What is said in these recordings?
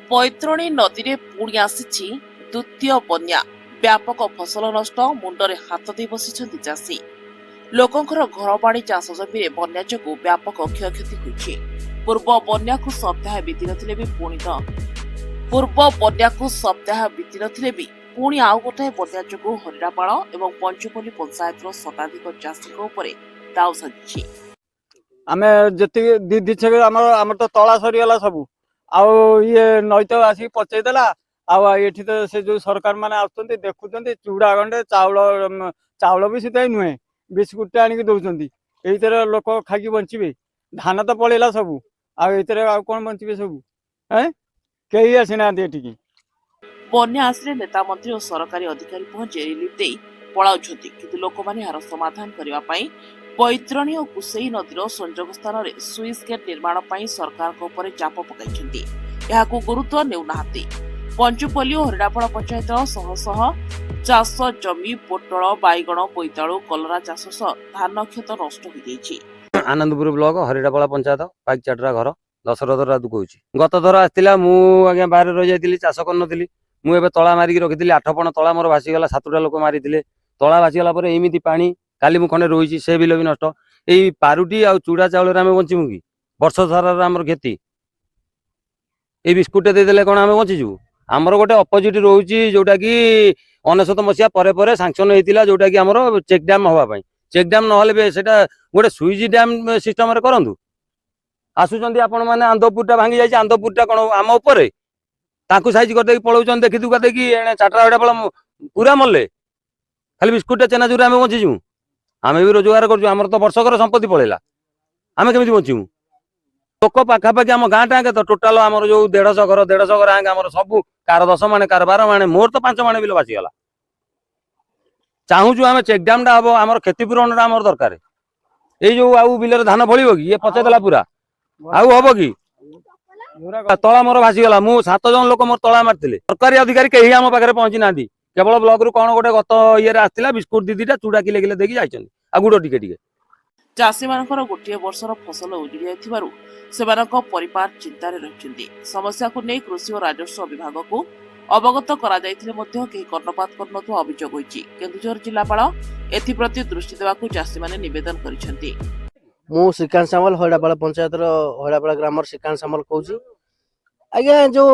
बैतरणी नदी में पुणी आसी द्वितीय बन्या व्यापक फसल नष्ट मुंडरे हाथ दे बसी चाषी लोकंर घरबाड़ी चाष जमी बन्या जो व्यापक क्षयक्षति होइछि। पूर्व बन्या को सप्ताह बीती नथिले भी पुणी आउ गोटाए बन्या जो हरिणापाଳ एवं पंचुपल्ली पंचायतर शताधिक चाषी दाव साजिछि। आमे जति दी छे आम तो तला सरीगला सब आउ ये नई तो आसिक पचईदेला आठी तो से जो सरकार मैंने आसुँच देखुं चूड़ा गंडे चाउल भी सीधा नुहे बिस्कुट आनिक दौरान ये लोक खाई बचे धान तो पलैला सब आउ कौन बचे सब कई आसीना ये बन्या आसिले नेता मंत्री और सरकारी अधिकारी पहुंचे रिलीफ दे पलाउछंती किंतु लोक माने यार समाधान करबा पई बैतरणी और कुसई नदीर संजोग स्थान में स्विच गेट निर्माण पई सरकार को ऊपर चाप पकाइछंती। एहाकू गुरुत्व नेउनाहांती। पंचुपल्ली और हरिणापाଳ पंचायत शह शह चाष जमी पोटल बैगण बोईतालु कलरा चाष सह धान क्षेत नष्ट हो जाइछि। आनंदपुर ब्लॉक हरिणापाଳ पंचायत पाइक चाटरा घर दशरथ राउत कहूँ। गत थर आसला मुझे बाहर रही जाती चाष कर मुझे तला मारिक रखी 8 पण तला मोर भासीगला 7टा लोक मारी तला भासीगला एमती पानी काली मु खंडे रही से बिल भी नष्ट यही पारुटी आ चूड़ा चाउल आम बचमु कि वर्ष सारा आम क्षति ये बिस्कुट देदेले कौन आम बचीजु। आमर गोटे अपोजिट रोचे जोटा कि 19 मसीहा पर सांक्शन होता जोटा कि आमर चेक डैम हाँपाई चेक डैम ना गोटे सुइज डैम सिस्टम करूँ आसुँच आपण मैंने आंदपुरटा भांगी जाए आंदपुरटा कौन आम उपर साइज करदे पलाऊन देखी दुका देखी चाटा हरिणापाଳ पूरा मल्ले खाली बिस्कुट चेनाचूर आम बचीजु। आम भी रोजगार कर तो वर्षकर संपत्ति पलैला आम केमी बचीमु। लोक पाखापाखि आम गाँ टाँगे तो टोटाल आम जो 150 घर आम सब कार 10 माणे कार 12 माणे मोर तो 5 माणे बिल बासीगला। चाहूँ आम चेक डैम हम आम क्षतिपूरण आम दरकार ये जो आउ बिल धान फल कि ये पचेदेला पूरा आउ हम कि तला मोर भासीगला मु 7 जन लोक मोर तला मारते सरकारी अधिकारी कहीं आम पाखे पहुंची ना केवल ब्लॉक रु कौन गोटे गत ये आसला बिस्कुट दीदीटा चूड़ा किले किले देखी जाइए आ गुड़ टिके चाषी मानकर गोटे वर्षर फसल उजड़ी जाइथिबारु सेमानक परिवार चिंतार रहिछन्ति। समस्या को नै कृषि और राजस्व विभाग को अवगत करा जाइथिले मध्ये केही कर्णपात करनथु अभियोग होइछि। केन्दुझर जिल्लापाଳ एथिप्रति दृष्टि देबाकू चाषी माने निवेदन करिछन्ति। मु श्रीकांत सामल हरिणापाଳ पंचायतर हरिणापाଳ ग्रामर श्रीकांत सामल कहूँ। आज्ञा जो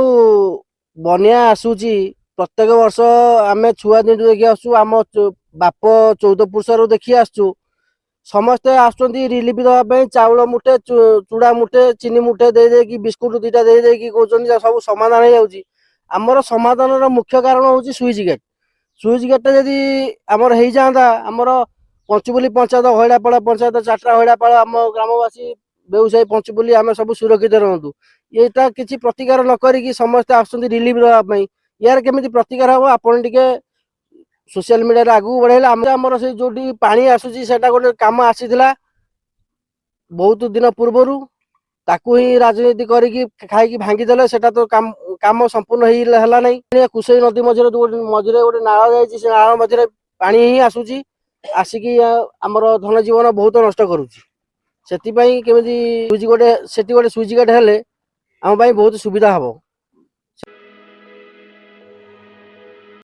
बन्या आसूची प्रत्येक वर्ष आम छुआ दिन देखी आसु आम बाप 14 पुरुष देखी आसु समस्ते आसुँच रिलीफ देवाई चाउल मुठे चूड़ा मुठे चीनी मुठे दे कि बिस्कुट 2टा दे कि कहते सब समाधान हो जाऊँगी। आमर समाधान मुख्य कारण हूँ स्विच गेट जदि आमर हो जाता आमर पंचुपल्ली पंचायत हरिणापाଳ पंचायत चाटरा हरिणापाଳ आम ग्रामवासी व्यवसायी पंचुपल्ली आम सब सुरक्षित रुँ। यहाँ किसी प्रतिकार न करी समस्ते आसुँच रिलीफ देवाई यार केमी प्रतिकार हम आपन टिके सोशल मीडिया आगू बढ़ेला आमर से जो पानी आसूची सेटा गोटे काम आसीथिला बहुत दिन पूर्वर ताकू ही राजनीति करी खाई भांगी देले सेटा तो काम संपूर्ण है नहीं। कुसई नदी मझे गोटे नाल जाइए से नाल मझे पानी ही आसूची आसिक आमर धन जीवन बहुत नष्ट करुच्ची से गोटे स्विच गेट हेले आम बहुत सुविधा हम।